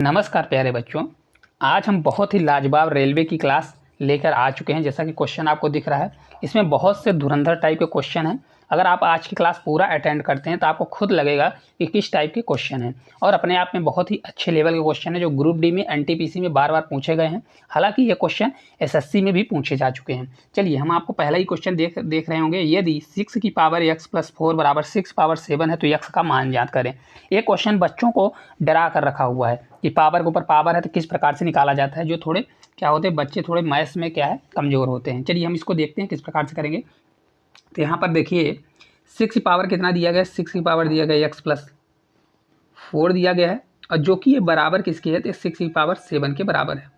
नमस्कार प्यारे बच्चों। आज हम बहुत ही लाजवाब रेलवे की क्लास लेकर आ चुके हैं। जैसा कि क्वेश्चन आपको दिख रहा है, इसमें बहुत से धुरंधर टाइप के क्वेश्चन हैं। अगर आप आज की क्लास पूरा अटेंड करते हैं तो आपको खुद लगेगा कि किस टाइप के क्वेश्चन हैं, और अपने आप में बहुत ही अच्छे लेवल के क्वेश्चन हैं जो ग्रुप डी में एनटीपीसी में बार बार पूछे गए हैं। हालांकि ये क्वेश्चन एसएससी में भी पूछे जा चुके हैं। चलिए, हम आपको पहला ही क्वेश्चन देख रहे होंगे। यदि 6 की पावर x+4 बराबर 6 पावर 7 है तो x का मान ज्ञात करें। ये क्वेश्चन बच्चों को डरा कर रखा हुआ है कि पावर के ऊपर पावर है तो किस प्रकार से निकाला जाता है। जो थोड़े क्या होते हैं, बच्चे थोड़े मैथ्स में क्या है कमज़ोर होते हैं। चलिए हम इसको देखते हैं किस प्रकार से करेंगे। तो यहाँ पर देखिए 6 की पावर कितना दिया गया है, 6 की पावर दिया गया x+4 दिया गया है, और जो कि ये बराबर किसकी है तो 6 की पावर 7 के बराबर है।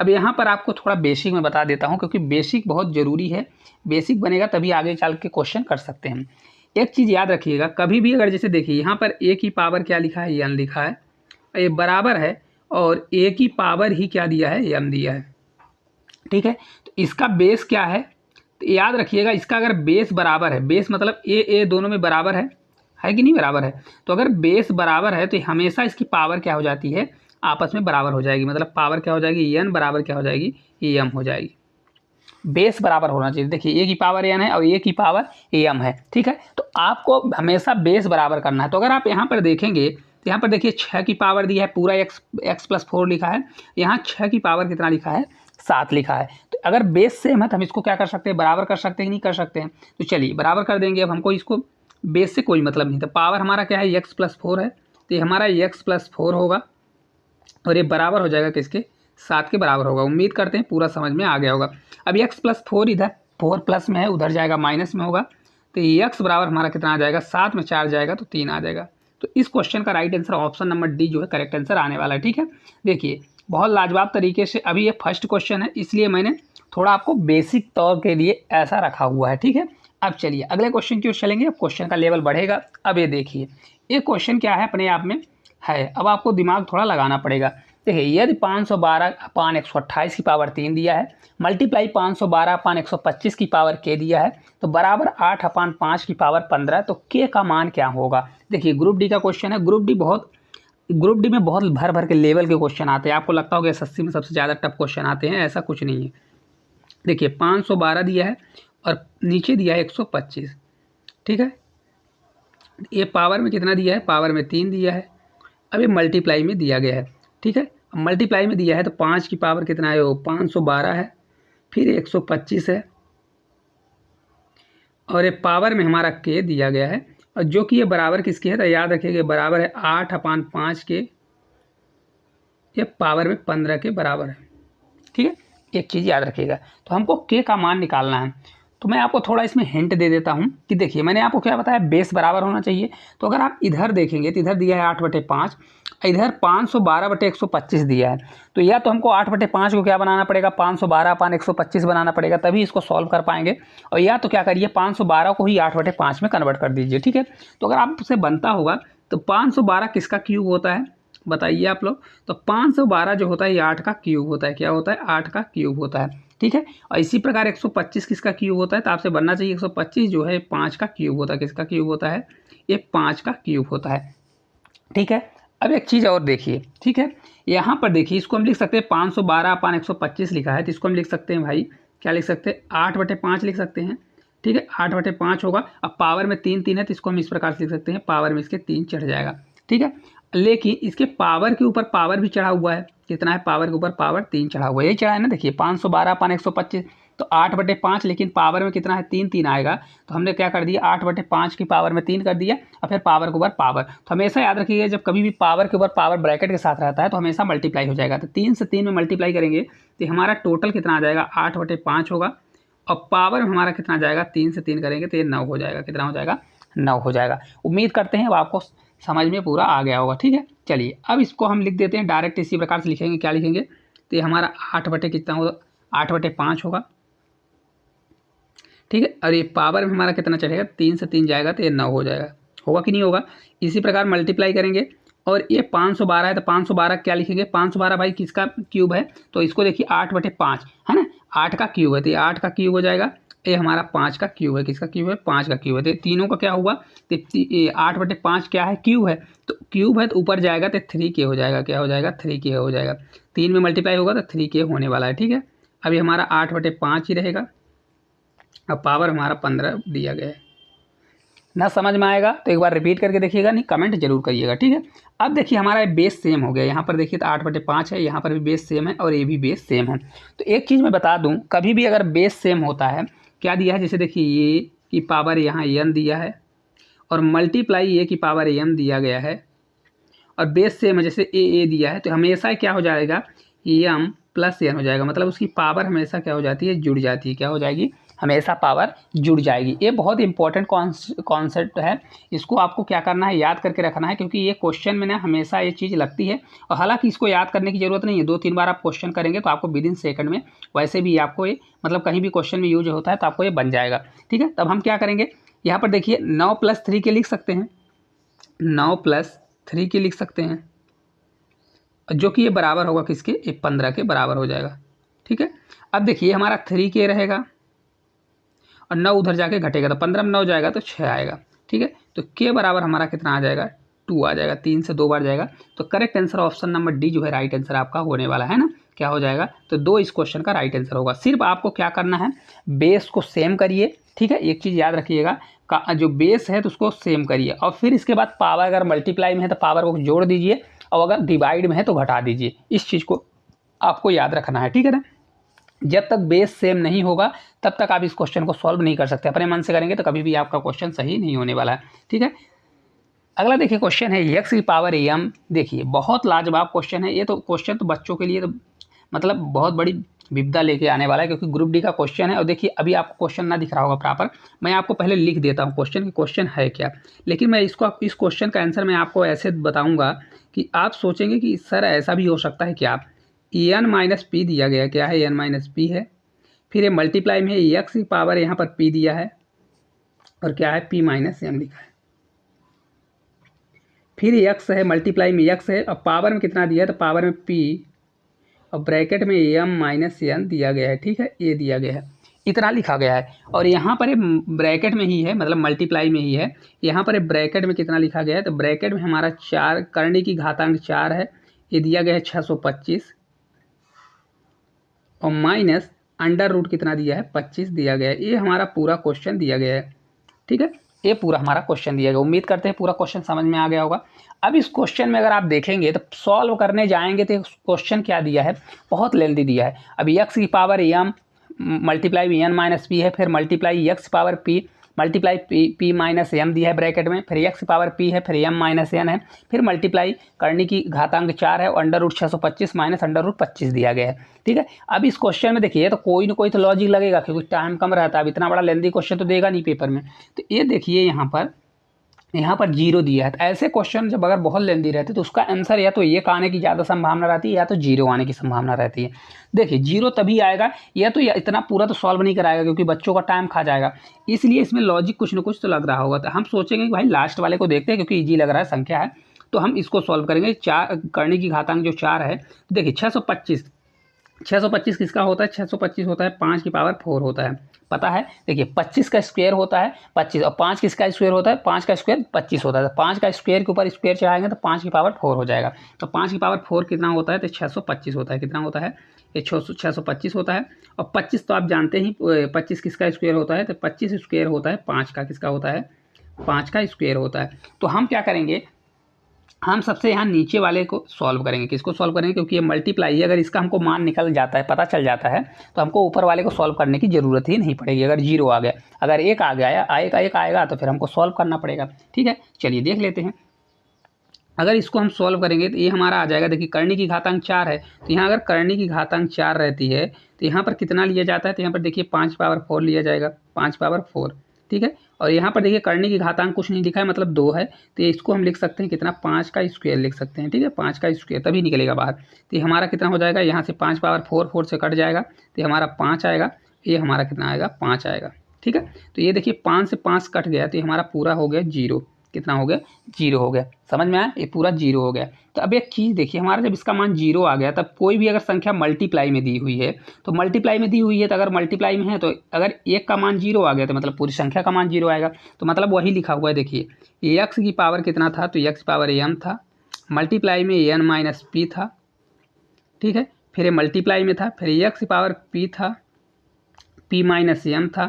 अब यहाँ पर आपको थोड़ा बेसिक में बता देता हूँ, क्योंकि बेसिक बहुत ज़रूरी है। बेसिक बनेगा तभी आगे चल के क्वेश्चन कर सकते हैं। एक चीज़ याद रखिएगा, कभी भी अगर जैसे देखिए यहाँ पर a की पावर क्या लिखा है, n लिखा है, ये बराबर है, और a की पावर ही क्या दिया है, m दिया है। ठीक है, तो इसका बेस क्या है, तो याद रखिएगा इसका अगर बेस बराबर है, बेस मतलब a दोनों में बराबर है कि नहीं, बराबर है। तो अगर बेस बराबर है तो हमेशा इसकी पावर क्या हो जाती है, आपस में बराबर हो जाएगी। मतलब पावर क्या हो जाएगी, n बराबर क्या हो जाएगी, m हो जाएगी। बेस बराबर होना चाहिए। देखिए a की पावर n है और a की पावर m है। ठीक है, तो आपको हमेशा बेस बराबर करना है। तो अगर आप यहाँ पर देखेंगे तो यहाँ पर देखिए 6 की पावर दी है, पूरा x+4 लिखा है। यहाँ 6 की पावर कितना लिखा है, 7 लिखा है। तो अगर बेस सेम है तो हम इसको क्या कर सकते हैं, बराबर कर सकते हैं, नहीं कर सकते हैं। तो चलिए बराबर कर देंगे। अब हमको इसको बेस से कोई मतलब नहीं था। पावर हमारा क्या है, x+4 है, तो ये हमारा x+4 होगा, और ये बराबर हो जाएगा किसके, 7 के बराबर होगा। उम्मीद करते हैं पूरा समझ में आ गया होगा। अब x+4 इधर 4 प्लस में है, उधर जाएगा माइनस में होगा, तो x बराबर हमारा कितना आ जाएगा, 7 में 4 जाएगा तो 3 आ जाएगा। तो इस क्वेश्चन का right answer option number D जो है करेक्ट आंसर आने वाला है। ठीक है, देखिए बहुत लाजवाब तरीके से, अभी ये फर्स्ट क्वेश्चन है इसलिए मैंने थोड़ा आपको बेसिक तौर के लिए ऐसा रखा हुआ है। ठीक है, अब चलिए अगले क्वेश्चन की ओर चलेंगे। अब क्वेश्चन का लेवल बढ़ेगा। अब ये देखिए ये क्वेश्चन क्या है, अपने आप में है, अब आपको दिमाग थोड़ा लगाना पड़ेगा। देखिए यदि 512/128 की पावर 3 दिया है, मल्टीप्लाई 512/125 की पावर k दिया है, तो बराबर 8/5 की पावर 15, तो k का मान क्या होगा। देखिए ग्रुप डी का क्वेश्चन है। ग्रुप डी में बहुत भर भर के लेवल के क्वेश्चन आते हैं। आपको लगता होगा एसएससी में सबसे ज़्यादा टफ क्वेश्चन आते हैं, ऐसा कुछ नहीं है। देखिए 512 दिया है और नीचे दिया है 125। ठीक है, ये पावर में कितना दिया है, पावर में 3 दिया है। अब ये मल्टीप्लाई में दिया गया है। ठीक है, अब मल्टीप्लाई में दिया है तो 5 की पावर कितना है, वो 512 है, फिर 125 है, और ये पावर में हमारा k दिया गया है, और जो कि ये बराबर किसके है, तो याद रखिएगा बराबर है 8/5 के, ये पावर में 15 के बराबर है। ठीक है, एक चीज़ याद रखिएगा। तो हमको k का मान निकालना है। तो मैं आपको थोड़ा इसमें हिंट दे देता हूं कि देखिए मैंने आपको क्या बताया, बेस बराबर होना चाहिए। तो अगर आप इधर देखेंगे तो इधर दिया है 8/5, इधर 512/125 दिया है। तो या तो हमको 8/5 को क्या बनाना पड़ेगा, 512/125 बनाना पड़ेगा, तभी इसको सॉल्व कर पाएंगे। और या तो क्या करिए 512 को ही 8/5 में कन्वर्ट कर दीजिए। ठीक है, तो अगर आपसे बनता होगा तो 512 किसका क्यूब होता है, बताइए आप लोग। तो 512 जो होता है ये 8 का क्यूब होता है। क्या होता है, 8 का क्यूब होता है। ठीक है, और इसी प्रकार 125 किसका क्यूब होता है, तो आपसे बनना चाहिए 125 जो है 5 का क्यूब होता है। किसका क्यूब होता है, ये 5 का क्यूब होता है। ठीक है, अब एक चीज़ और देखिए। ठीक है, यहाँ पर देखिए इसको हम लिख सकते हैं 512/125 लिखा है, तो इसको हम लिख सकते हैं भाई, क्या लिख सकते हैं, 8/5 लिख सकते हैं। ठीक है, 8/5 होगा। अब पावर में 3 है तो इसको हम इस प्रकार से लिख सकते हैं, पावर में इसके 3 चढ़ जाएगा। ठीक है, लेकिन इसके पावर के ऊपर पावर भी चढ़ा हुआ है। कितना है, पावर के ऊपर पावर 3 चढ़ा हुआ है, यही चढ़ा है ना। देखिए 512/125 तो 8/5, लेकिन पावर में कितना है, 3 आएगा। तो हमने क्या कर दिया, 8/5 की पावर में 3 कर दिया, और फिर पावर के ऊपर पावर। तो हमेशा याद रखिएगा जब कभी भी पावर के ऊपर पावर ब्रैकेट के साथ रहता है तो हमेशा मल्टीप्लाई हो जाएगा। तो 3 से 3 में मल्टीप्लाई करेंगे तो हमारा टोटल कितना आ जाएगा, 8/5 होगा, और पावर में हमारा कितना जाएगा, 3 से 3 करेंगे तो ये 9 हो जाएगा। कितना हो जाएगा, 9 हो जाएगा। उम्मीद करते हैं अब आपको समझ में पूरा आ गया होगा। ठीक है, चलिए अब इसको हम लिख देते हैं डायरेक्ट इसी प्रकार से लिखेंगे। क्या लिखेंगे, तो ये हमारा 8/कितना होगा, 8/5 होगा। ठीक है, और ये पावर में हमारा कितना चढ़ेगा, 3 से 3 जाएगा तो ये 9 हो जाएगा। होगा कि नहीं होगा, इसी प्रकार मल्टीप्लाई करेंगे। और ये 512 है तो 512 क्या लिखेंगे, 512 भाई किसका क्यूब है, तो इसको देखिए 8/5 है ना, 8 का क्यूब है, तो ये 8 का क्यूब हो जाएगा। ये हमारा 5 का क्यूब है। किसका क्यूब है? 5 का क्यूब है। तो तीनों का क्या हुआ? तो 8/5 क्या है? क्यूब है। तो क्यूब है तो ऊपर जाएगा तो 3k हो जाएगा। क्या हो जाएगा? 3k हो जाएगा। 3 में मल्टीप्लाई होगा तो 3k होने वाला है। ठीक है, अभी हमारा 8/5 ही रहेगा। अब पावर हमारा 15 दिया गया है। ना समझ में आएगा तो एक बार रिपीट करके देखिएगा, नहीं कमेंट जरूर करिएगा। ठीक है, अब देखिए हमारा बेस सेम हो गया। यहाँ पर देखिए तो 8/5 है, यहाँ पर भी बेस सेम है और ये भी बेस सेम है। तो एक चीज़ मैं बता दूँ, कभी भी अगर बेस सेम होता है, क्या दिया है, जैसे देखिए ये की पावर यहाँ n दिया है और मल्टीप्लाई ये की पावर m दिया गया है और बेस सेम है, जैसे a दिया है, तो हमेशा क्या हो जाएगा? m प्लस n हो जाएगा। मतलब उसकी पावर हमेशा क्या हो जाती है? जुड़ जाती है। क्या हो जाएगी? हमेशा पावर जुड़ जाएगी। ये बहुत इंपॉर्टेंट कॉन्सेप्ट है, इसको आपको क्या करना है? याद करके रखना है, क्योंकि ये क्वेश्चन में ना हमेशा ये चीज़ लगती है। और हालांकि इसको याद करने की ज़रूरत नहीं है, 2-3 बार आप क्वेश्चन करेंगे तो आपको विदिन सेकंड में वैसे भी आपको ये, मतलब कहीं भी क्वेश्चन में यूज होता है तो आपको ये बन जाएगा। ठीक है, तब हम क्या करेंगे? यहाँ पर देखिए 9 + 3 के लिख सकते हैं, 9 + 3 के लिख सकते हैं, जो कि ये बराबर होगा किसके? ये 15 के बराबर हो जाएगा। ठीक है, अब देखिए हमारा 3k रहेगा और 9 उधर जाके घटेगा तो 15 में 9 जाएगा तो 6 आएगा। ठीक है, तो k बराबर हमारा कितना आ जाएगा? 2 आ जाएगा। 3 से 2 बार जाएगा तो correct answer option number D जो है राइट आंसर आपका होने वाला है ना। क्या हो जाएगा? तो 2 इस क्वेश्चन का राइट आंसर होगा। सिर्फ आपको क्या करना है? बेस को सेम करिए। ठीक है, एक चीज़ याद रखिएगा, का जो बेस है तो उसको सेम करिए और फिर इसके बाद पावर अगर मल्टीप्लाई में है तो पावर को जोड़ दीजिए और अगर डिवाइड में है तो घटा दीजिए। इस चीज़ को आपको याद रखना है। ठीक है ना, जब तक बेस सेम नहीं होगा तब तक आप इस क्वेश्चन को सॉल्व नहीं कर सकते। अपने मन से करेंगे तो कभी भी आपका क्वेश्चन सही नहीं होने वाला है। ठीक है, अगला देखिए क्वेश्चन है x की पावर m। देखिए बहुत लाजवाब क्वेश्चन है ये। तो क्वेश्चन तो बच्चों के लिए तो मतलब बहुत बड़ी विपदा लेके आने वाला है, क्योंकि ग्रुप डी का क्वेश्चन है। और देखिए अभी आपको क्वेश्चन ना दिख रहा होगा प्रॉपर, मैं आपको पहले लिख देता हूँ क्वेश्चन की क्वेश्चन है क्या। लेकिन मैं इसको इस क्वेश्चन का आंसर मैं आपको ऐसे बताऊँगा कि आप सोचेंगे कि सर ऐसा भी हो सकता है क्या? n - p दिया गया, क्या है? n - p है। फिर ये मल्टीप्लाई में x की पावर यहाँ पर p दिया है और क्या है? p - m लिखा है। फिर x है, मल्टीप्लाई में x है और पावर में कितना दिया है? तो पावर में p और ब्रैकेट में m - n दिया गया है। ठीक है, ये दिया गया है, इतना लिखा गया है। और यहाँ पर ब्रैकेट में ही है, मतलब मल्टीप्लाई में ही है। यहाँ पर ब्रैकेट में कितना लिखा गया है? तो ब्रैकेट में हमारा 4 करने की घातांक 4 है, ये दिया गया है 625 और माइनस अंडर रूट कितना दिया है? 25 दिया गया है। ये हमारा पूरा क्वेश्चन दिया गया है। ठीक है, ये पूरा हमारा क्वेश्चन दिया गया। उम्मीद करते हैं पूरा क्वेश्चन समझ में आ गया होगा। अब इस क्वेश्चन में अगर आप देखेंगे तो सॉल्व करने जाएंगे तो क्वेश्चन क्या दिया है? बहुत लेंथी दिया है। अभी x की power m multiply n - p है, फिर मल्टीप्लाई x की power p multiply p - m दिया है ब्रैकेट में, फिर x की पावर p है, फिर m - n है, फिर मल्टीप्लाई करने की घातांक 4 है और under root 625 minus under root 25 दिया गया है। ठीक है, अब इस क्वेश्चन में देखिए तो कोई ना कोई तो लॉजिक लगेगा, क्योंकि टाइम कम रहता है। अब इतना बड़ा लेंथी क्वेश्चन तो देगा नहीं पेपर में। तो ये देखिए यहाँ पर जीरो दिया है। तो ऐसे क्वेश्चन जब अगर बहुत लेंथी रहते तो उसका आंसर या तो एक आने की ज़्यादा संभावना रहती है या तो जीरो आने की संभावना रहती है। देखिए जीरो तभी आएगा या तो इतना पूरा तो सॉल्व नहीं कराएगा, क्योंकि बच्चों का टाइम खा जाएगा। इसलिए इसमें लॉजिक कुछ ना कुछ तो लग रहा होगा। तो हम सोचेंगे कि भाई लास्ट वाले को देखते हैं, क्योंकि ईजी लग रहा है, संख्या है, तो हम इसको सॉल्व करेंगे। 4 करने की घातांक जो 4 है, देखिए 625 किसका होता है? 625 होता है 5 की पावर 4 होता है, पता है। देखिए 25 का स्क्वायर होता है 25 और 5 किसका स्क्वायर होता है? 5 का स्क्वायर 25 होता है। तो 5 का स्क्वायर के ऊपर स्क्वायर चढ़ाएंगे तो 5 की पावर 4 हो जाएगा। तो 5 की पावर 4 कितना होता है? तो 625 होता है। कितना होता है? ये 625 होता है। और 25 तो आप जानते ही 25 किसका स्क्वायर होता है? तो 25 स्क्वायर होता है 5 का। किसका होता है? 5 का स्क्वायर होता है। तो हम क्या करेंगे? हम सबसे यहाँ नीचे वाले को सॉल्व करेंगे। किसको सॉल्व करेंगे? क्योंकि ये मल्टीप्लाई है, अगर इसका हमको मान निकल जाता है, पता चल जाता है, तो हमको ऊपर वाले को सॉल्व करने की ज़रूरत ही नहीं पड़ेगी। अगर जीरो आ गया, अगर एक आ गया, एक आएगा तो फिर हमको सॉल्व करना पड़ेगा। ठीक है, चलिए देख लेते हैं। अगर इसको हम सॉल्व करेंगे तो ये हमारा आ जाएगा। देखिए करने की घातांक 4 है, तो यहाँ अगर करने की घातांक 4 रहती है तो यहाँ पर कितना लिया जाता है? तो यहाँ पर देखिए 5 पावर 4 लिया जाएगा, 5 पावर 4। ठीक है, और यहाँ पर देखिए करने की घातांक कुछ नहीं लिखा है, मतलब 2 है, तो इसको हम लिख सकते हैं कितना? 5 का स्क्वायर लिख सकते हैं। ठीक है, 5 का स्क्वायर तभी निकलेगा बाहर। तो ये हमारा कितना हो जाएगा? यहाँ से 5 पावर 4 से कट जाएगा तो हमारा 5 आएगा। ये हमारा कितना आएगा? 5 आएगा। ठीक है, तो ये देखिए 5 से 5 कट गया तो ये हमारा पूरा हो गया जीरो। कितना हो गया, 0 हो गया। समझ में आया, ये पूरा 0 हो गया। तो अब एक चीज़ देखिए, हमारा जब इसका मान 0 आ गया, तब कोई भी अगर संख्या मल्टीप्लाई में दी हुई है, तो मल्टीप्लाई में दी हुई है, तो अगर मल्टीप्लाई में है तो अगर एक का मान 0 आ गया तो मतलब पूरी संख्या का मान 0 आएगा। तो मतलब वही लिखा हुआ है, देखिए एक्स की पावर कितना था, तो एक्स की पावर m था, मल्टीप्लाई में n माइनस पी था, ठीक है। फिर ये मल्टीप्लाई में था, फिर एक्स की पावर p था, p माइनस m था,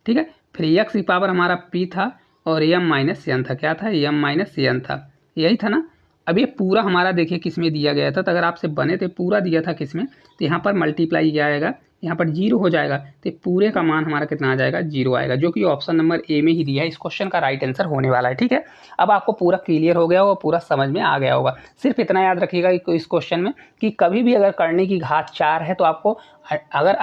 ठीक है। फिर एक्स की पावर हमारा p था और m माइनस n था, क्या था, m माइनस n था, यही था ना। अब ये पूरा हमारा देखिए किस में दिया गया था, तो अगर आपसे बने तो पूरा दिया था किस में, तो यहाँ पर मल्टीप्लाई क्या आएगा, यहाँ पर 0 हो जाएगा, तो पूरे का मान हमारा कितना आ जाएगा, 0 आएगा, जो कि ऑप्शन नंबर ए में ही दिया है। इस क्वेश्चन का राइट आंसर होने वाला है, ठीक है। अब आपको पूरा क्लियर हो गया होगा, पूरा समझ में आ गया होगा। सिर्फ इतना याद रखिएगा इस क्वेश्चन में कि कभी भी अगर करने की घात 4 है तो आपको अगर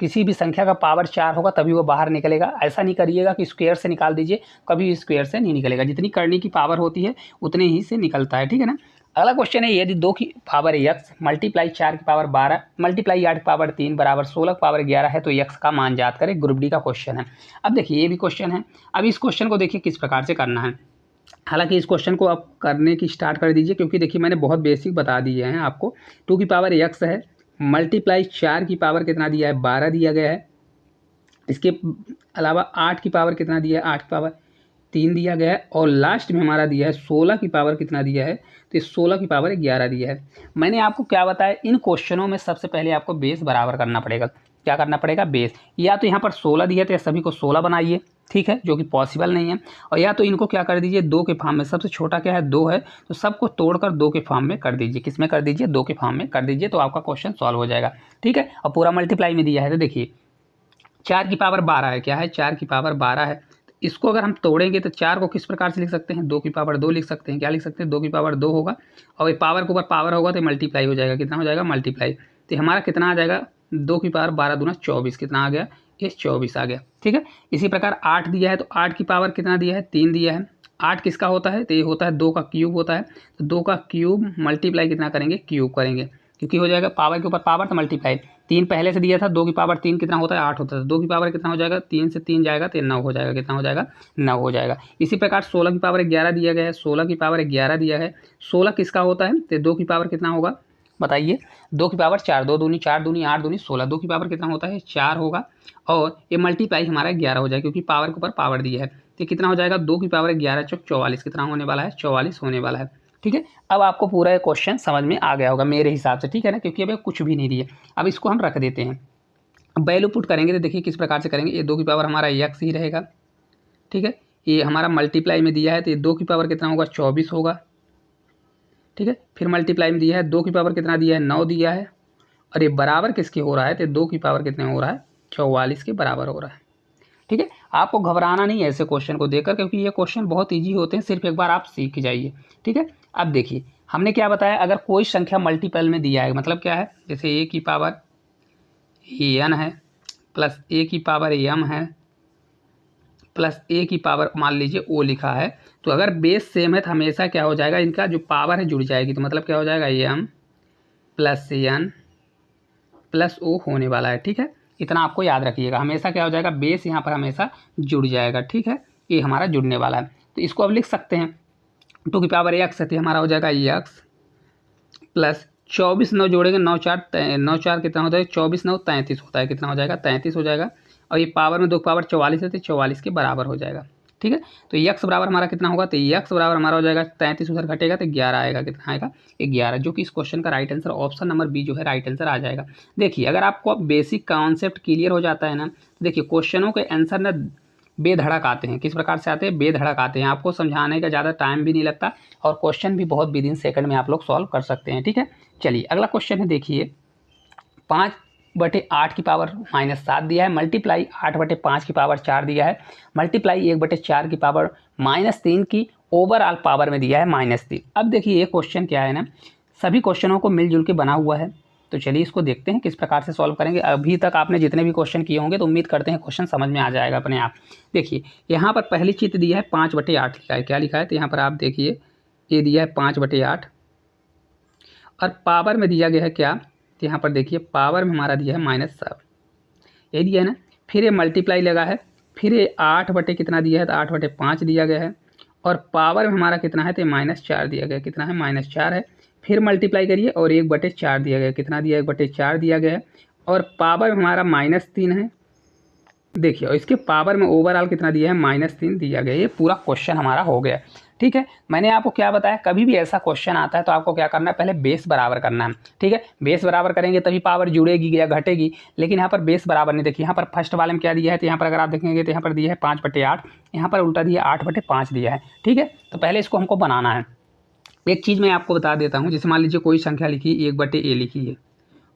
किसी भी संख्या का पावर 4 होगा तभी वो बाहर निकलेगा। ऐसा नहीं करिएगा कि स्क्वायर से निकाल दीजिए, कभी स्क्वायर से नहीं निकलेगा, जितनी करने की पावर होती है उतने ही से निकलता है, ठीक है ना। अगला क्वेश्चन है, यदि 2 की पावर x मल्टीप्लाई 4 की पावर 12 मल्टीप्लाई 8 की पावर 3 बराबर 16 की पावर 11 है तो x का मान ज्ञात करें। ग्रुप डी का क्वेश्चन है। अब देखिए ये भी क्वेश्चन है। अब इस क्वेश्चन को देखिए किस प्रकार से करना है। हालांकि इस क्वेश्चन को आप करने की स्टार्ट कर दीजिए, क्योंकि देखिए मैंने बहुत बेसिक बता दिए हैं आपको। 2 की पावर x है, मल्टीप्लाई 4 की पावर कितना दिया है, 12 दिया गया है। इसके अलावा 8 की पावर कितना दिया है, 8 की पावर 3 दिया गया है, और लास्ट में हमारा दिया है 16 की पावर कितना दिया है, तो इस 16 की पावर 11 दिया है। मैंने आपको क्या बताया, इन क्वेश्चनों में सबसे पहले आपको बेस बराबर करना पड़ेगा। क्या करना पड़ेगा, बेस। या तो यहाँ पर 16 दिया तो सभी को 16 बनाइए, ठीक है, जो कि पॉसिबल नहीं है। और या तो इनको क्या कर दीजिए, 2 के फॉर्म में, सबसे छोटा क्या है 2 है, तो सबको तोड़कर 2 के फॉर्म में कर दीजिए। किस में कर दीजिए, 2 के फॉर्म में कर दीजिए, तो आपका क्वेश्चन सॉल्व हो जाएगा, ठीक है। और पूरा मल्टीप्लाई में दिया है, तो देखिए 4 की पावर 12 है, क्या है, 4 की पावर 12 है। इसको अगर हम तोड़ेंगे तो 4 को किस प्रकार से लिख सकते हैं, 2 की पावर 2 लिख सकते हैं। क्या लिख सकते हैं, 2 की पावर 2 होगा, और ये पावर के ऊपर पावर होगा तो मल्टीप्लाई हो जाएगा। कितना हो जाएगा, मल्टीप्लाई। तो हमारा कितना आ जाएगा, 2 की पावर 12 दूना 24, कितना आ गया, ये 24 आ गया, ठीक है। इसी प्रकार 8 दिया है, तो 8 की पावर कितना दिया है, 3 दिया है। 8 किसका होता है, तो ये होता है 2 का क्यूब होता है। तो 2 का क्यूब मल्टीप्लाई कितना करेंगे, क्यूब करेंगे, क्योंकि हो जाएगा पावर के ऊपर पावर तो मल्टीप्लाई। 3 पहले से दिया था, 2 की पावर 3 कितना होता है, 8 होता है। 2 की पावर कितना हो जाएगा, 3 से 3 जाएगा तो 9 हो जाएगा, कितना हो जाएगा, 9 हो जाएगा। इसी प्रकार 16 की पावर 11 दिया गया है, 16 की पावर 11 दिया है। 16 किसका होता है, तो 2 की पावर कितना होगा, बताइए, 2 की पावर 4, 2 दूनी 4 दूनी 8 दूनी 16, 2 की पावर कितना होता है, 4 होगा। और ये मल्टीप्लाई हमारा 11 हो जाएगा, क्योंकि पावर के ऊपर पावर दिया है। तो कितना हो जाएगा, 2 की पावर 11 चौक 44, कितना होने वाला है, 44 होने वाला है, ठीक है। अब आपको पूरा क्वेश्चन समझ में आ गया होगा मेरे हिसाब से, ठीक है ना, क्योंकि अब कुछ भी नहीं दिए। अब इसको हम रख देते हैं। अब वैल्यू पुट करेंगे तो देखिए किस प्रकार से करेंगे। ये 2 की पावर हमारा x ही रहेगा, ठीक है। ये हमारा मल्टीप्लाई में दिया है, तो ये 2 की पावर कितना होगा, 24 होगा, ठीक है। फिर मल्टीप्लाई में दिया है, 2 की पावर कितना दिया है, 9 दिया है। और ये बराबर किसके हो रहा है, तो 2 की पावर कितने हो रहा है, 44 के बराबर हो रहा है, ठीक है। आपको घबराना नहीं है ऐसे क्वेश्चन को देखकर, क्योंकि ये क्वेश्चन बहुत ईजी होते हैं, सिर्फ एक बार आप सीख जाइए, ठीक है। अब देखिए हमने क्या बताया, अगर कोई संख्या मल्टीपल में दिया है, मतलब क्या है, जैसे a की पावर n है, प्लस a की पावर m है, प्लस a की पावर मान लीजिए o लिखा है, तो अगर बेस सेम है तो हमेशा क्या हो जाएगा, इनका जो पावर है जुड़ जाएगी। तो मतलब क्या हो जाएगा, m plus n plus o होने वाला है, ठीक है। इतना आपको याद रखिएगा, हमेशा क्या हो जाएगा, बेस यहाँ पर हमेशा जुड़ जाएगा, ठीक है। ये हमारा जुड़ने वाला है, तो इसको अब लिख सकते हैं। 2 की पावर x है, तो हमारा हो जाएगा x प्लस 24, 9 जोड़ेंगे, 9 4 कितना होता है, 24 9 33 होता है, कितना हो जाएगा, 33 हो जाएगा। और ये पावर में 2 की पावर 44 है, तो 44 के बराबर हो जाएगा, ठीक है। तो x बराबर हमारा कितना होगा, तो x बराबर हमारा हो जाएगा 33, उधर घटेगा तो 11 आएगा, कितना आएगा, 11, जो कि इस क्वेश्चन का right answer option number B जो है राइट आंसर आ जाएगा। देखिए अगर आपको बेसिक कॉन्सेप्ट क्लियर हो जाता है ना, तो देखिए क्वेश्चनों के आंसर ना बेधड़क आते हैं। किस प्रकार से आते हैं, बेधड़क आते हैं, आपको समझाने का ज़्यादा टाइम भी नहीं लगता, और क्वेश्चन भी बहुत विदिन सेकंड में आप लोग सॉल्व कर सकते हैं, ठीक है। चलिए अगला क्वेश्चन है, देखिए 5/8 की पावर -7 दिया है, मल्टीप्लाई 8/5 की पावर 4 दिया है, मल्टीप्लाई 1/4 की पावर -3 की ओवरऑल पावर में दिया है -3। अब देखिए ये क्वेश्चन क्या है ना, सभी क्वेश्चनों को मिलजुल के बना हुआ है। तो चलिए इसको देखते हैं किस प्रकार से सॉल्व करेंगे। अभी तक आपने जितने भी क्वेश्चन किए होंगे तो उम्मीद करते हैं क्वेश्चन समझ में आ जाएगा अपने आप। देखिए यहाँ पर पहली चीज़ दिया है 5/8 लिखा है, क्या लिखा है, तो यहाँ पर आप देखिए ये दिया है 5/8, और पावर में दिया गया है क्या, तो यहाँ पर देखिए पावर में हमारा दिया है -7, ये दिया है ना। फिर ये मल्टीप्लाई लगा है, फिर ये 8 बटे कितना दिया है, तो 8 बटे 5 दिया गया है, और पावर में हमारा कितना है, तो -4 दिया गया है। कितना है, -4 है। फिर मल्टीप्लाई करिए और 1/4 दिया गया है। कितना दिया है, 1/4 दिया गया है, और पावर में हमारा -3 है। देखिए, और इसके पावर में ओवरऑल कितना दिया है, -3 दिया गया है। ये पूरा क्वेश्चन हमारा हो गया। ठीक है, मैंने आपको क्या बताया, कभी भी ऐसा क्वेश्चन आता है तो आपको क्या करना है, पहले बेस बराबर करना है। ठीक है, बेस बराबर करेंगे तभी पावर जुड़ेगी या घटेगी, लेकिन यहाँ पर बेस बराबर नहीं। देखिए यहाँ पर फर्स्ट वाले में क्या दिया है, तो यहाँ पर अगर आप देखेंगे तो यहाँ पर दिया है 5/8, यहाँ पर उल्टा दिया 8/5 दिया है। ठीक है, तो पहले इसको हमको बनाना है। एक चीज़ मैं आपको बता देता हूँ, जैसे मान लीजिए कोई संख्या लिखी 1/a लिखी है,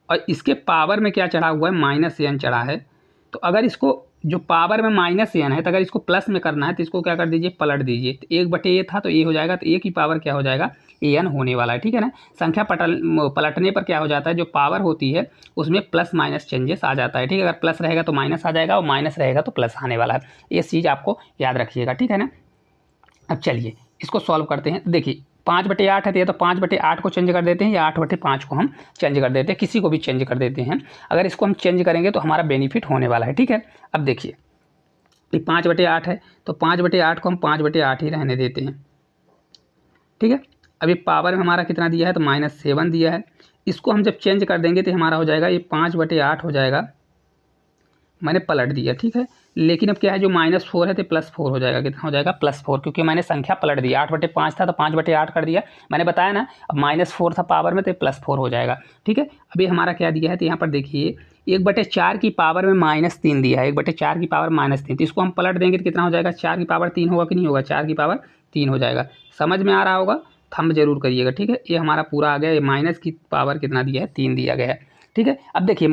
और इसके पावर में क्या चढ़ा हुआ है, -n चढ़ा है। तो अगर इसको जो पावर में -n है, तो अगर इसको प्लस में करना है तो इसको क्या कर दीजिए, पलट दीजिए। तो 1/a था तो a हो जाएगा, तो a की पावर क्या हो जाएगा, an होने वाला है। ठीक है ना, संख्या पलटने पर क्या हो जाता है, जो पावर होती है उसमें प्लस माइनस चेंजेस आ जाता है। ठीक है, अगर प्लस रहेगा तो माइनस आ जाएगा, और माइनस रहेगा तो प्लस आने वाला है। ये चीज़ आपको याद रखिएगा। ठीक है ना, अब चलिए इसको सॉल्व करते हैं। देखिए 5/8 है, तो ये तो 5/8 को चेंज कर देते हैं, या 8/5 को हम चेंज कर देते हैं, किसी को भी चेंज कर देते हैं। अगर इसको हम चेंज करेंगे तो हमारा बेनिफिट होने वाला है। ठीक है, अब देखिए ये 5/8 है, तो 5/8 को हम 5/8 ही रहने देते हैं। ठीक है, अभी पावर में हमारा कितना दिया है, तो -7 दिया है। इसको हम जब चेंज कर देंगे तो हमारा हो जाएगा, ये 5/8 हो जाएगा, मैंने पलट दिया। ठीक है, लेकिन अब क्या है, जो -4 है तो +4 हो जाएगा। कितना हो जाएगा, +4, क्योंकि मैंने संख्या पलट दी। 8/5 था तो 5/8 कर दिया, मैंने बताया ना। अब -4 था पावर में तो +4 हो जाएगा। ठीक है, अभी हमारा क्या दिया है, तो यहाँ पर देखिए 1/4 की पावर में -3 दिया है। 1/4 की पावर -3, तो इसको हम पलट देंगे तो कितना हो जाएगा, 4 की पावर 3 होगा कि नहीं होगा, 4 की पावर 3 हो जाएगा। समझ में आ रहा होगा, थंब जरूर करिएगा। ठीक है, ये हमारा पूरा आ गया। ये माइनस की पावर कितना दिया है, 3 दिया गया है। ठीक है, अब देखिए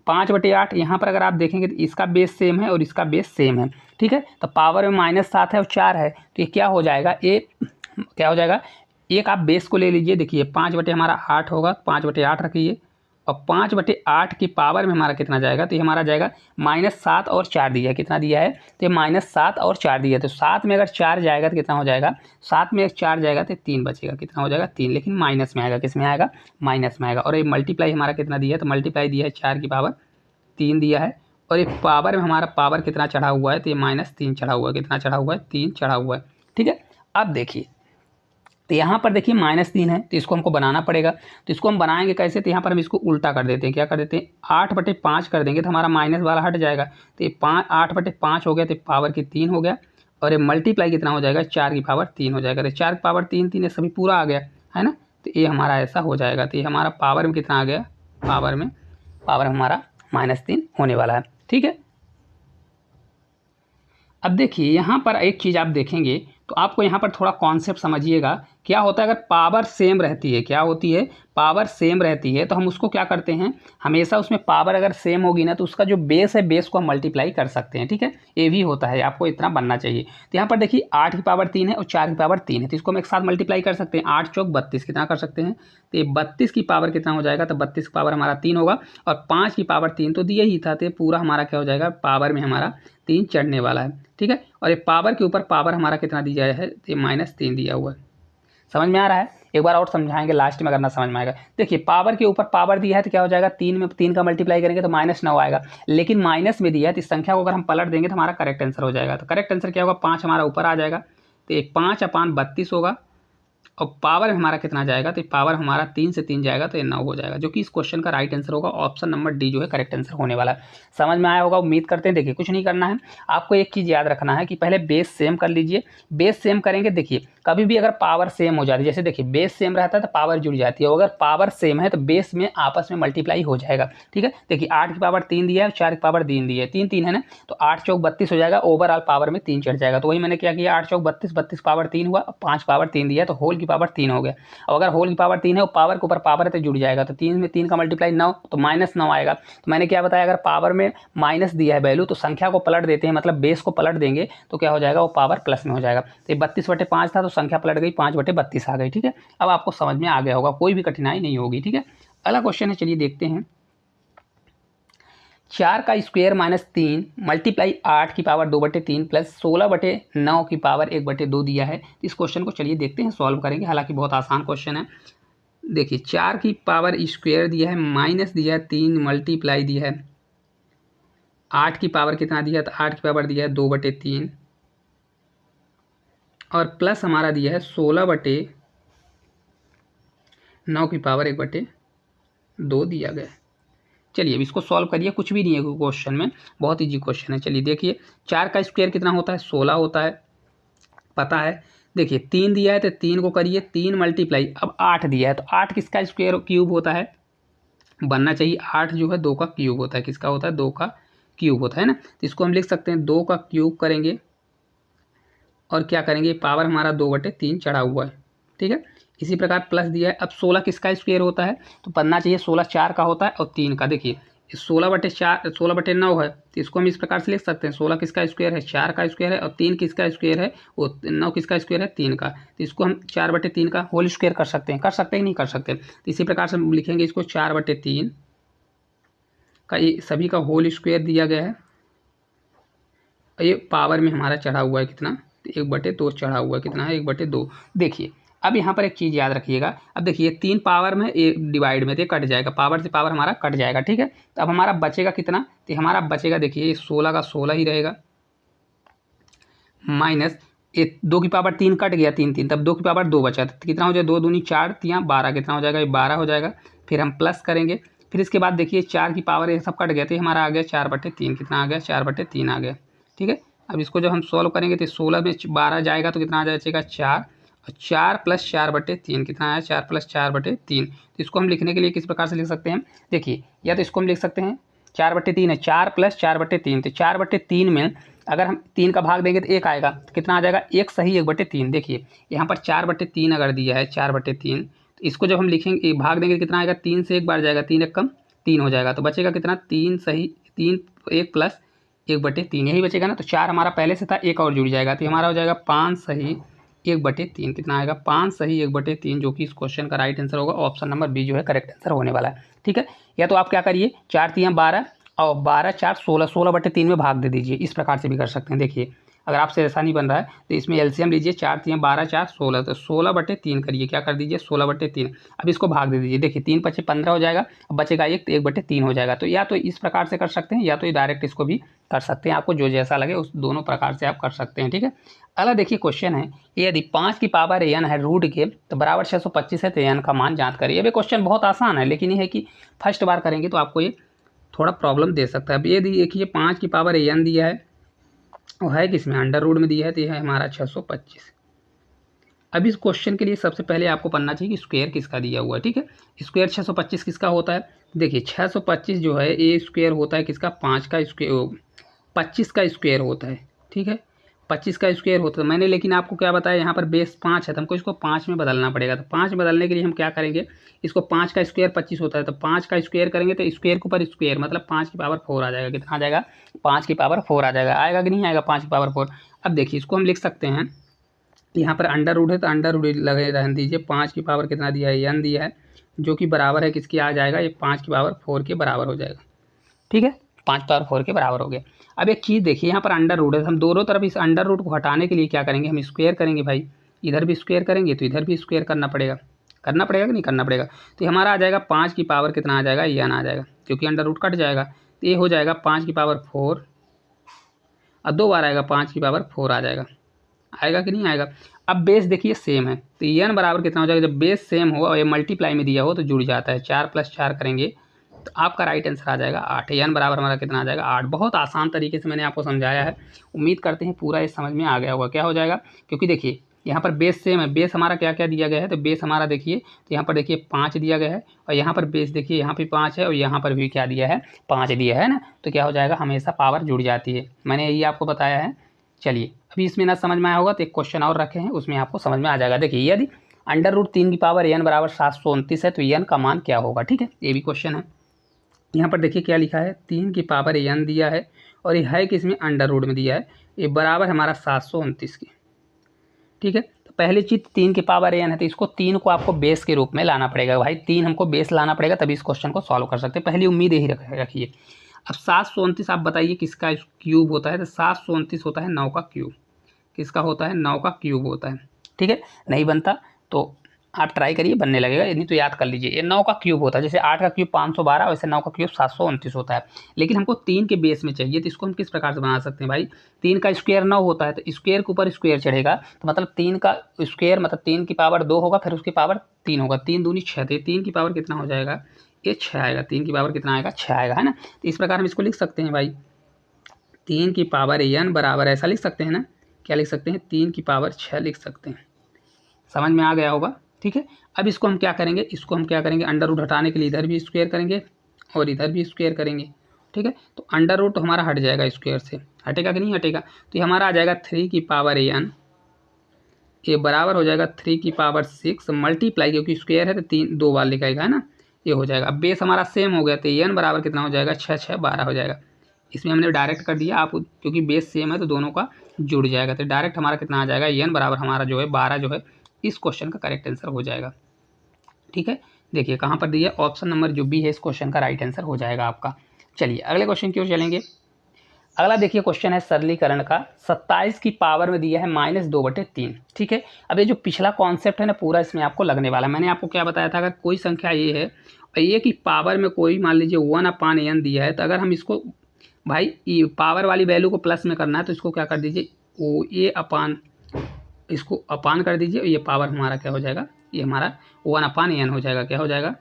5/8 यहाँ पर अगर आप देखेंगे तो इसका बेस सेम है और इसका बेस सेम है। ठीक है, तो पावर में -7 है और 4 है, तो ये क्या हो जाएगा, ये क्या हो जाएगा, एक आप बेस को ले लीजिए। देखिए 5 हमारा 8 होगा, 5/8 रखिए, और 5/8 की पावर में हमारा कितना जाएगा, तो ये हमारा जाएगा -7 और 4 दिया है। कितना दिया है, तो ये -7 और 4 दिया है। तो 7 में अगर 4 जाएगा तो कितना हो जाएगा, 7 में 4 जाएगा तो 3 बचेगा। कितना हो जाएगा, 3, लेकिन माइनस में आएगा। किस में आएगा, माइनस में आएगा। और ये मल्टीप्लाई हमारा कितना दिया है, तो मल्टीप्लाई दिया है 4 की पावर 3 दिया है, और एक पावर में हमारा पावर कितना चढ़ा हुआ है, तो ये -3 चढ़ा हुआ है। कितना चढ़ा हुआ है, 3 चढ़ा हुआ है। ठीक है, अब देखिए तो यहाँ पर देखिए -3 है, तो इसको हमको बनाना पड़ेगा। तो इसको हम बनाएंगे कैसे, तो यहाँ पर हम इसको उल्टा कर देते हैं। क्या कर देते हैं, 8/5 कर देंगे तो हमारा माइनस वाला हट जाएगा। तो ये 8/5 हो गया, तो पावर की 3 हो गया, और ये मल्टीप्लाई कितना हो जाएगा, 4 की पावर 3 हो जाएगा। तो 4 की पावर 3 3 ये सभी पूरा आ गया है ना। तो ये हमारा ऐसा हो जाएगा। तो ये हमारा पावर में कितना आ गया, पावर में हमारा -3 होने वाला है। ठीक है, अब देखिए यहाँ पर एक चीज़ आप देखेंगे तो आपको यहाँ पर थोड़ा कॉन्सेप्ट समझिएगा। क्या होता है, अगर पावर सेम रहती है, क्या होती है, पावर सेम रहती है, तो हम उसको क्या करते हैं, हमेशा उसमें पावर अगर सेम होगी ना, तो उसका जो बेस है, बेस को हम मल्टीप्लाई कर सकते हैं। ठीक है, ये भी होता है, आपको इतना बनना चाहिए। तो यहाँ पर देखिए 8 की पावर 3 है और 4 की पावर 3 है, तो इसको हम एक साथ मल्टीप्लाई कर सकते हैं। 8 चौक 32, कितना कर सकते हैं, तो ये 32 की पावर कितना हो जाएगा, तो 32 की पावर हमारा 3 होगा, और 5 की पावर 3 तो दिया ही था, तो पूरा हमारा क्या हो जाएगा, पावर में हमारा 3 चढ़ने वाला है। ठीक है, और ये पावर के ऊपर पावर हमारा कितना दिया है, तो ये -3 दिया हुआ है। समझ में आ रहा है, एक बार और समझाएंगे लास्ट में अगर ना समझ में आएगा। देखिए पावर के ऊपर पावर दिया है तो क्या हो जाएगा, 3 में 3 का मल्टीप्लाई करेंगे तो -9 आएगा, लेकिन माइनस में दिया है तो इस संख्या को अगर हम पलट देंगे तो हमारा करेक्ट आंसर हो जाएगा। तो करेक्ट आंसर क्या होगा, 5 हमारा ऊपर आ जाएगा, तो ये 5/32 होगा, और पावर हमारा कितना जाएगा, तो पावर हमारा 3 से 3 जाएगा तो ये 9 हो जाएगा, जो कि इस क्वेश्चन का राइट आंसर होगा। ऑप्शन नंबर डी जो है करेक्ट आंसर होने वाला है। समझ में आया होगा, उम्मीद करते हैं। देखिए कुछ नहीं करना है, आपको एक चीज़ याद रखना है कि पहले बेस सेम कर लीजिए। बेस सेम करेंगे, देखिए कभी भी अगर पावर सेम हो जाती है, जैसे देखिए बेस सेम रहता है तो पावर जुड़ जाती है, अगर पावर सेम है तो बेस में आपस में मल्टीप्लाई हो जाएगा। ठीक है, देखिए 8 की पावर 3 दिया है, 4 की पावर 3 दी है, 3 3 है ना, तो 8 चौक 32 हो जाएगा, ओवरऑल पावर में 3 चढ़ जाएगा। तो वही मैंने क्या किया, 8 चौक 32, 32 पावर 3 हुआ, 5 पावर 3 दिया तो होल की पावर 3 हो गया। अब अगर होल की पावर 3 है और पावर के ऊपर पावर है तो जुड़ जाएगा, तो 3 में 3 का मल्टीप्लाई 9, तो -9 आएगा। तो मैंने क्या बताया, अगर पावर में माइनस दिया है वैल्यू तो संख्या को पलट देते हैं, मतलब बेस को पलट देंगे तो क्या हो जाएगा, वो पावर प्लस में हो जाएगा। तो 32/5 था तो संख्या पलट गई, 5/32 आ गई। ठीक है, अब आपको समझ में आ गया होगा, कोई भी कठिनाई नहीं होगी। ठीक है, अगला क्वेश्चन है, चलिए देखते हैं। 4 का स्क्वायर -3 मल्टीप्लाई 8 की पावर 2/3 प्लस 16/9 की पावर 1/2 दिया है। इस क्वेश्चन को चलिए देखते हैं, सॉल्व करेंगे। हालांकि बहुत आसान क्वेश्चन है। देखिए 4 की पावर स्क्वायर दिया है, माइनस दिया है 3 मल्टीप्लाई दिया है 8 की पावर कितना दिया है, तो 8 की पावर दिया है 2/3 और प्लस हमारा दिया है 16/9 की पावर 1/2 दिया गया है। चलिए अब इसको सॉल्व करिए, कुछ भी नहीं है क्वेश्चन में, बहुत ईजी क्वेश्चन है। चलिए देखिए 4 का स्क्वायर कितना होता है, 16 होता है, पता है। देखिए 3 दिया है तो 3 को करिए 3 मल्टीप्लाई, अब 8 दिया है तो 8 किसका स्क्वायर क्यूब होता है, बनना चाहिए 8 जो है 2 का क्यूब होता है, किसका होता है, 2 का क्यूब होता है ना। तो इसको हम लिख सकते हैं 2 का क्यूब करेंगे और क्या करेंगे, पावर हमारा 2/3 चढ़ा हुआ है, ठीक है। इसी प्रकार प्लस दिया है, अब 16 किसका स्क्वायर होता है, तो बनना चाहिए 16 4 का होता है और 3 का। देखिए 16/4 16/9 है, तो इसको हम इस प्रकार से लिख सकते हैं 16 किसका स्क्वायर है, 4 का स्क्वायर है और 3 किसका स्क्वायर है, वो 9 किसका स्क्वायर है, 3 का। तो इसको हम 4/3 का होल स्क्वायर कर सकते हैं, नहीं कर सकते। तो इसी प्रकार से हम लिखेंगे इसको 4/3 का, ये सभी का होल स्क्वायर दिया गया है, ये पावर में हमारा चढ़ा हुआ है कितना, 1/2 चढ़ा हुआ है, कितना है 1/2। देखिए अब यहाँ पर एक चीज़ याद रखिएगा, अब देखिए 3 पावर में एक डिवाइड में, तो कट जाएगा, पावर से पावर हमारा कट जाएगा, ठीक है। तो अब हमारा बचेगा कितना, तो हमारा बचेगा देखिए 16 का 16 ही रहेगा, माइनस 2 की पावर 3 कट गया, 3 3, तब 2 की पावर 2 बचा, तो कितना हो जाएगा, 2 दूनी 4 3 12, कितना हो जाएगा, ये 12 हो जाएगा। फिर हम प्लस करेंगे, फिर इसके बाद देखिए 4 की पावर ये सब कट गया, तो हमारा आ गया 4/3, कितना आ गया, 4/3 आ गया, ठीक है। अब इसको जब हम सॉल्व करेंगे तो 16 में 12 जाएगा तो कितना आ जाएगा 4, और 4 + 4/3 कितना आया, 4 + 4/3। तो इसको हम लिखने के लिए किस प्रकार से लिख सकते हैं, देखिए या तो इसको हम लिख सकते हैं 4/3 है, 4 + 4/3, तो 4/3 में अगर हम 3 का भाग देंगे तो 1 आएगा, तो कितना आ जाएगा 1 सही 1/3। देखिए यहाँ पर 4/3 अगर दिया है 4/3, तो इसको जब हम लिखेंगे भाग देंगे कितना आएगा, 3 से 1 बार जाएगा, 3 1 कम 3 हो जाएगा, तो बचेगा कितना 3 सही 3 1 + 1/3 यही बचेगा ना। तो 4 हमारा पहले से था, 1 और जुड़ जाएगा, तो हमारा हो जाएगा 5 सही 1/3, कितना आएगा 5 सही 1/3, जो कि इस क्वेश्चन का राइट आंसर होगा, ऑप्शन नंबर बी जो है करेक्ट आंसर होने वाला है, ठीक है। या तो आप क्या करिए 4 3 12 और 12 4 16, 16/3 में भाग दे दीजिए, इस प्रकार से भी कर सकते हैं। देखिए अगर आपसे ऐसा नहीं बन रहा है तो इसमें एलसीएम लीजिए, 4 3 12 4 16, तो 16/3 करिए, क्या कर दीजिए 16/3, अब इसको भाग दे दीजिए। देखिए 3 × 5 = 15 हो जाएगा, अब बचेगा 1, तो 1/3 हो जाएगा। तो या तो इस प्रकार से कर सकते हैं या तो डायरेक्ट इसको भी कर सकते हैं, आपको जो जैसा लगे उस दोनों प्रकार से आप कर सकते हैं, ठीक है। अगला देखिए क्वेश्चन है, यदि 5 की पावर n है रूट के तो बराबर 625 है, तो n का मान ज्ञात करिए। ये क्वेश्चन बहुत आसान है, लेकिन ये है कि फर्स्ट बार करेंगे तो आपको ये थोड़ा प्रॉब्लम दे सकता है। अब ये देखिए 5 की पावर n दिया है, वो है किसमें, अंडर रूट में दिया है, तो ये है हमारा 625। अब इस क्वेश्चन के लिए सबसे पहले आपको पढ़ना चाहिए कि स्क्वायर किसका दिया हुआ है, ठीक है। स्क्वायर 625 किसका होता है, देखिए 625 जो है ये स्क्वायर होता है किसका, 5 का स्क्वायर 25 का स्क्वायर होता है, ठीक है। 25 का स्क्वायर होता है मैंने, लेकिन आपको क्या बताया, यहाँ पर बेस 5 है तो हमको इसको 5 में बदलना पड़ेगा। तो 5 में बदलने के लिए हम क्या करेंगे, इसको 5 का स्क्वायर 25 होता है, तो 5 का स्क्वायर करेंगे तो स्क्वायर के ऊपर स्क्वायर, मतलब 5 की पावर 4 आ जाएगा, कितना आ जाएगा 5 की पावर 4 आ जाएगा, आएगा कि नहीं आएगा 5 की पावर 4। अब देखिए इसको हम लिख सकते हैं, यहाँ पर अंडर रूट है तो अंडर रूट लगे रहने दीजिए, 5 की पावर कितना दिया है, n दिया है, जो कि बराबर है किसकी आ जाएगा, ये 5 की पावर 4 के बराबर हो जाएगा, ठीक है, 5 पावर 4 के बराबर हो गया। अब एक चीज़ देखिए, यहाँ पर अंडर रूट है, हम दोनों तरफ इस अंडर रूट को हटाने के लिए क्या करेंगे, हम स्क्वायर करेंगे भाई, इधर भी स्क्वायर करेंगे तो इधर भी स्क्वायर करना पड़ेगा कि नहीं करना पड़ेगा। तो हमारा आ जाएगा 5 की पावर कितना आ जाएगा, n आ जाएगा, क्योंकि अंडर रूट कट जाएगा, तो ये हो जाएगा 5 की पावर 4 और 2 बार आएगा 5 की पावर 4 आ जाएगा, आएगा कि नहीं आएगा। अब बेस देखिए सेम है, तो n बराबर कितना हो जाएगा, जब बेस सेम हो और ये मल्टीप्लाई में दिया हो तो जुड़ जाता है, 4 + 4 करेंगे तो आपका राइट आंसर आ जाएगा 8। n बराबर हमारा कितना आ जाएगा 8। बहुत आसान तरीके से मैंने आपको समझाया है, उम्मीद करते हैं पूरा ये समझ में आ गया होगा। क्या हो जाएगा, क्योंकि देखिए यहाँ पर बेस सेम है, बेस हमारा क्या क्या दिया गया है, तो बेस हमारा देखिए, तो यहाँ पर देखिए 5 दिया गया है और यहाँ पर बेस देखिए यहाँ पे 5 है और यहाँ पर भी क्या दिया है 5 दिया है ना, तो क्या हो जाएगा हमेशा पावर जुड़ जाती है, मैंने यही आपको बताया है। चलिए अभी इसमें ना समझ में आया होगा तो एक क्वेश्चन और रखे हैं, उसमें आपको समझ में आ जाएगा। देखिए यदि अंडर रूट 3 की पावर n बराबर 729 है तो n का मान क्या होगा, ठीक है, ये भी क्वेश्चन है। यहाँ पर देखिए क्या लिखा है, 3 की पावर n दिया है और ये है किसमें, अंडर रूट में दिया है, ये बराबर हमारा 729 की, ठीक है। तो पहली चीज़ 3 की पावर n है, तो इसको 3 को आपको बेस के रूप में लाना पड़ेगा भाई, 3 हमको बेस लाना पड़ेगा तभी इस क्वेश्चन को सॉल्व कर सकते हैं, पहली उम्मीद यही रखिए। अब 729 आप बताइए किसका क्यूब होता है, तो 729 होता है 9 का क्यूब, किसका होता है 9 का क्यूब होता है, ठीक है। नहीं बनता तो आप ट्राई करिए, बनने लगेगा, नहीं तो याद कर लीजिए। ये 9 का क्यूब होता है, जैसे 8 का क्यूब 512, वैसे 9 का क्यूब 729 होता है। लेकिन हमको 3 के बेस में चाहिए, तो इसको हम किस प्रकार से बना सकते हैं भाई, 3 का स्क्वायर 9 होता है, तो स्क्वायर के ऊपर स्क्वायर चढ़ेगा, तो मतलब 3 का स्क्वायर मतलब 3 की पावर 2 होगा, फिर उसकी पावर 3 होगा, 3 दूनी 6, तो 3 की पावर कितना हो जाएगा, ये 6 आएगा, 3 की पावर कितना आएगा, 6 आएगा, है ना। तो इस प्रकार हम इसको लिख सकते हैं भाई, 3 की पावर n बराबर ऐसा लिख सकते हैं ना, क्या लिख सकते हैं, 3 की पावर 6 लिख सकते हैं। समझ में आ गया होगा, ठीक है। अब इसको हम क्या करेंगे, इसको हम क्या करेंगे, अंडर रूट हटाने के लिए इधर भी स्क्वायर करेंगे और इधर भी स्क्वायर करेंगे, ठीक है। तो अंडर रूट हमारा हट जाएगा स्क्वायर से, हटेगा कि नहीं हटेगा, तो ये हमारा आ जाएगा 3 की पावर n, ये बराबर हो जाएगा 3 की पावर 6 मल्टीप्लाई, क्योंकि स्क्वायर है तो 3 2 बार लिखाएगा, है ना, ये हो जाएगा। अब बेस हमारा सेम हो गया, तो n बराबर कितना हो जाएगा, 6 6 12 हो जाएगा। इसमें हमने डायरेक्ट कर दिया, आप क्योंकि बेस सेम है तो दोनों का जुड़ जाएगा, तो डायरेक्ट हमारा कितना आ जाएगा, n बराबर हमारा जो है 12 जो है इस क्वेश्चन का करेक्ट आंसर हो जाएगा, ठीक है। देखिए कहाँ पर दिया, ऑप्शन नंबर जो बी है इस क्वेश्चन का राइट आंसर हो जाएगा आपका। चलिए अगले क्वेश्चन की ओर चलेंगे। अगला देखिए क्वेश्चन है सरलीकरण का, 27 की पावर में दिया है -2/3, ठीक है। अब ये जो पिछला कॉन्सेप्ट है ना पूरा इसमें आपको लगने वाला है। मैंने आपको क्या बताया था, अगर कोई संख्या ये है और ये की पावर में कोई मान लीजिए 1/n दिया है, तो अगर हम इसको भाई ये पावर वाली वैल्यू को प्लस में करना है, तो इसको क्या कर दीजिए, ओ ये अपान, इसको अपान कर दीजिए, ये पावर हमारा क्या हो जाएगा, ये हमारा 1/n हो जाएगा, क्या हो जाएगा,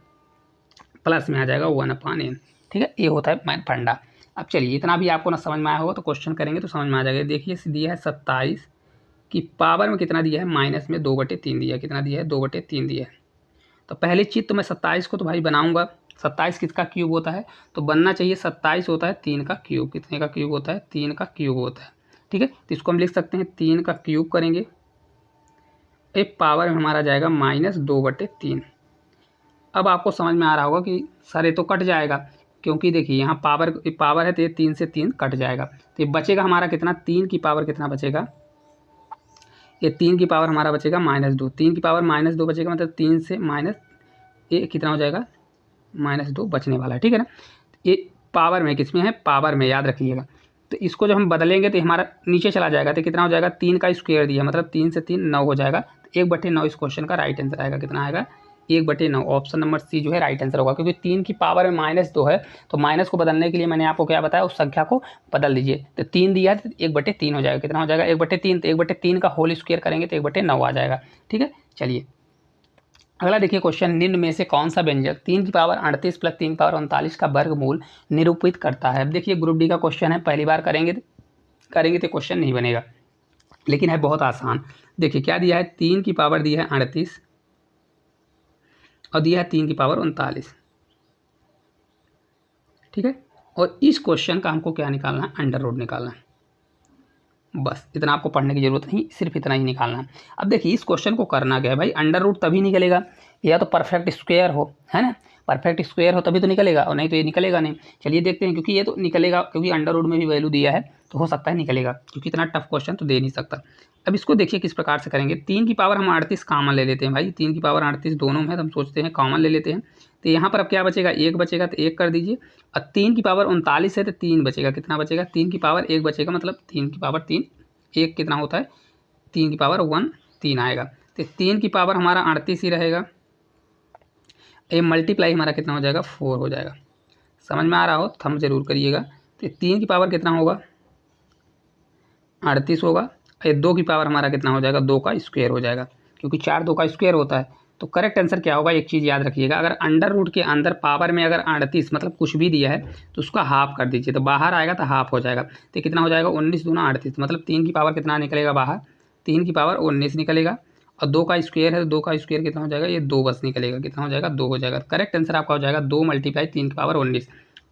प्लस में आ जाएगा 1/n, ठीक है। ये होता है मैथ फंडा। अब चलिए इतना भी आपको ना समझ में आया होगा, तो क्वेश्चन करेंगे तो समझ में आ जाएगा। देखिए दिया है 27 की पावर में कितना दिया है, माइनस में 2/3 दिया है, कितना दिया है, 2/3 दिया है। तो पहले चीज़ तो मैं 27 को तो भाई बनाऊंगा, 27 किसका क्यूब होता है, तो बनना चाहिए 27 होता है 3 का क्यूब, कितने का क्यूब होता है, 3 का क्यूब होता है, ठीक है। तो इसको हम लिख सकते हैं 3 का क्यूब करेंगे, एक पावर में हमारा जाएगा -2/3। अब आपको समझ में आ रहा होगा कि सर ये तो कट जाएगा, क्योंकि देखिए यहाँ पावर है तो ये 3 से 3 कट जाएगा, तो ये बचेगा हमारा कितना, 3 की पावर कितना बचेगा, ये 3 की पावर हमारा बचेगा -2, 3 की पावर -2 बचेगा, मतलब 3 से माइनस ये कितना हो जाएगा, -2 बचने वाला है, ठीक है ना। ये पावर में किस में है, पावर में, याद रखिएगा। तो इसको जब हम बदलेंगे तो हमारा नीचे चला जाएगा, तो कितना हो जाएगा, 3 का स्क्वायर दिया, मतलब 3 से 3 9 हो जाएगा, तो 1/9 इस क्वेश्चन का राइट आंसर आएगा, कितना आएगा, 1/9। ऑप्शन नंबर सी जो है राइट आंसर होगा, क्योंकि 3 की पावर में -2 है, तो माइनस को बदलने के लिए मैंने आपको क्या बताया, उस संख्या को बदल दीजिए। तो 3 दिया है तो 1/3 हो जाएगा, कितना हो जाएगा, 1/3, तो 1/3 का होल स्क्वायर करेंगे तो 1/9 आ जाएगा, ठीक है। चलिए अगला देखिए क्वेश्चन, निम्न में से कौन सा व्यंजक 3 की पावर 38 प्लस 3 की पावर 39 का वर्गमूल निरूपित करता है। अब देखिए ग्रुप डी का क्वेश्चन है, पहली बार करेंगे तो क्वेश्चन नहीं बनेगा, लेकिन है बहुत आसान। देखिए क्या दिया है, 3 की पावर दिया है 38 और दिया है 3 की पावर 39, ठीक है। और इस क्वेश्चन का हमको क्या निकालना है, अंडर रूट निकालना है, बस इतना आपको पढ़ने की जरूरत नहीं, सिर्फ इतना ही निकालना है। अब देखिए इस क्वेश्चन को करना क्या है भाई, अंडर रूट तभी निकलेगा या तो परफेक्ट स्क्वायर हो, है ना, परफेक्ट स्क्वायर हो तभी तो निकलेगा, और नहीं तो ये निकलेगा नहीं। चलिए देखते हैं, क्योंकि ये तो निकलेगा, क्योंकि अंडर रूट में भी वैल्यू दिया है, तो हो सकता है निकलेगा, क्योंकि इतना टफ क्वेश्चन तो दे नहीं सकता। अब इसको देखिए किस प्रकार से करेंगे, 3 की पावर हम 38 कॉमन ले लेते हैं भाई, 3 की पावर 38 दोनों में, तो हम सोचते हैं कॉमन ले लेते हैं। तो यहाँ पर अब क्या बचेगा, 1 बचेगा, तो 1 कर दीजिए, और 3 की पावर 39 है तो 3 बचेगा, कितना बचेगा, 3 की पावर 1 बचेगा, मतलब 3 की पावर 3, 1 कितना होता है, 3 की पावर 1 3 आएगा, तो 3 की पावर हमारा 38 ही रहेगा, ये मल्टीप्लाई हमारा कितना हो जाएगा, 4 हो जाएगा। समझ में आ रहा हो थंब जरूर करिएगा। तो 3 की पावर कितना होगा, 38 होगा, ये 2 की पावर हमारा कितना हो जाएगा, 2 का स्क्वायर हो जाएगा, क्योंकि 4 2 का स्क्वायर होता है। तो करेक्ट आंसर क्या होगा, एक चीज़ याद रखिएगा, अगर अंडर रूट के अंदर पावर में अगर 38 मतलब कुछ भी दिया है तो उसका हाफ कर दीजिए, तो बाहर आएगा तो हाफ हो जाएगा, तो कितना हो जाएगा, 19 दूना 38, मतलब 3 की पावर कितना निकलेगा बाहर, 3 की पावर 19 निकलेगा, और 2 का स्क्वायर है तो 2 का स्क्वायर कितना हो जाएगा, ये 2 बस निकलेगा, कितना हो जाएगा, 2 हो जाएगा। करेक्ट आंसर आपका हो जाएगा 2 मल्टीप्लाई 3 की पावर 19,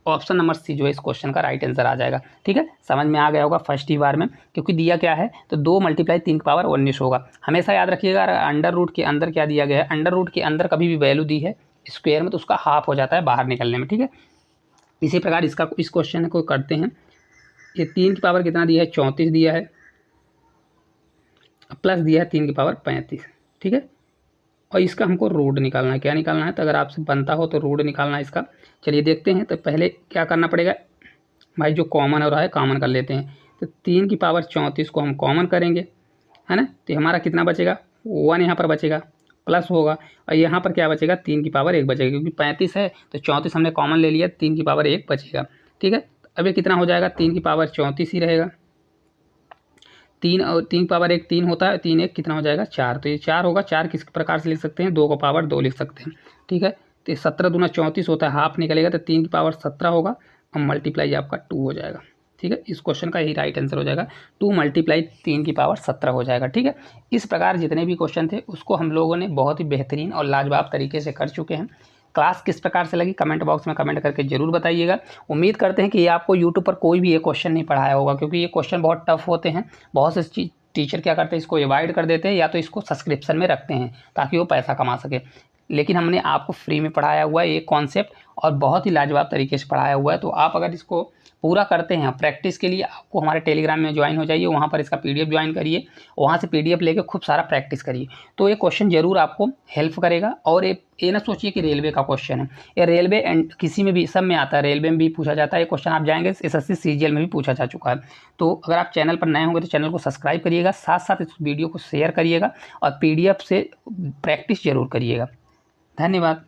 ऑप्शन नंबर सी जो है इस क्वेश्चन का राइट आंसर आ जाएगा, ठीक है। समझ में आ गया होगा फर्स्ट ही बार में, क्योंकि दिया क्या है, तो 2 मल्टीप्लाई 3 की पावर 19 होगा। हमेशा याद रखिएगा अंडर रूट के अंदर क्या दिया गया है, अंडर रूट के अंदर कभी भी वैल्यू दी है स्क्वायर में तो उसका हाफ हो जाता है बाहर निकलने में, ठीक है। इसी प्रकार इस क्वेश्चन को करते हैं, ये 3 की पावर कितना दिया है, 34 दिया है, प्लस दिया है 3 की पावर 35, ठीक है। और इसका हमको रूट निकालना है, क्या निकालना है, तो अगर आपसे बनता हो तो रूट निकालना है इसका। चलिए देखते हैं, तो पहले क्या करना पड़ेगा भाई, जो कॉमन हो रहा है कॉमन कर लेते हैं। तो 3 की पावर 34 को हम कॉमन करेंगे, है ना, तो हमारा कितना बचेगा, 1 यहाँ पर बचेगा, प्लस होगा, और यहाँ पर क्या बचेगा 3 की पावर 1 बचेगा, क्योंकि 35 है तो 34 हमने कॉमन ले लिया, 3 की पावर 1 बचेगा। ठीक है, अब ये कितना हो जाएगा, 3 की पावर 34 ही रहेगा। 3 और 3 की पावर 1 3 होता है, 3 1 कितना हो जाएगा 4, तो ये 4 होगा। 4 किस प्रकार से लिख सकते हैं, 2 को पावर 2 लिख सकते हैं। ठीक है, तो 17 दूना 34 होता है, हाफ निकलेगा तो 3 की पावर 17 होगा, और मल्टीप्लाई आपका 2 हो जाएगा। ठीक है, इस क्वेश्चन का यही राइट आंसर हो जाएगा, 2 मल्टीप्लाई 3 की पावर 17 हो जाएगा। ठीक है, इस प्रकार जितने भी क्वेश्चन थे उसको हम लोगों ने बहुत ही बेहतरीन और लाजवाब तरीके से कर चुके हैं। क्लास किस प्रकार से लगी कमेंट बॉक्स में कमेंट करके जरूर बताइएगा। उम्मीद करते हैं कि ये आपको यूट्यूब पर कोई भी ये क्वेश्चन नहीं पढ़ाया होगा, क्योंकि ये क्वेश्चन बहुत टफ होते हैं। बहुत से टीचर क्या करते हैं, इसको अवॉइड कर देते हैं या तो इसको सब्सक्रिप्शन में रखते हैं ताकि वो पैसा कमा सके। लेकिन हमने आपको फ्री में पढ़ाया हुआ है ये कॉन्सेप्ट, और बहुत ही लाजवाब तरीके से पढ़ाया हुआ है। तो आप अगर इसको पूरा करते हैं प्रैक्टिस के लिए, आपको हमारे टेलीग्राम में ज्वाइन हो जाइए, वहाँ पर इसका PDF ज्वाइन करिए, वहाँ से PDF लेके खूब सारा प्रैक्टिस करिए। तो ये क्वेश्चन जरूर आपको हेल्प करेगा। और ये ना सोचिए कि रेलवे का क्वेश्चन है, ये रेलवे एंड किसी में भी सब में आता है, रेलवे में भी पूछा जाता है ये क्वेश्चन। आप जाएंगे SSC CGL में भी पूछा जा चुका है। तो अगर आप चैनल पर नए होंगे तो चैनल को सब्सक्राइब करिएगा, साथ साथ इस वीडियो को शेयर करिएगा, और PDF से प्रैक्टिस जरूर करिएगा। धन्यवाद।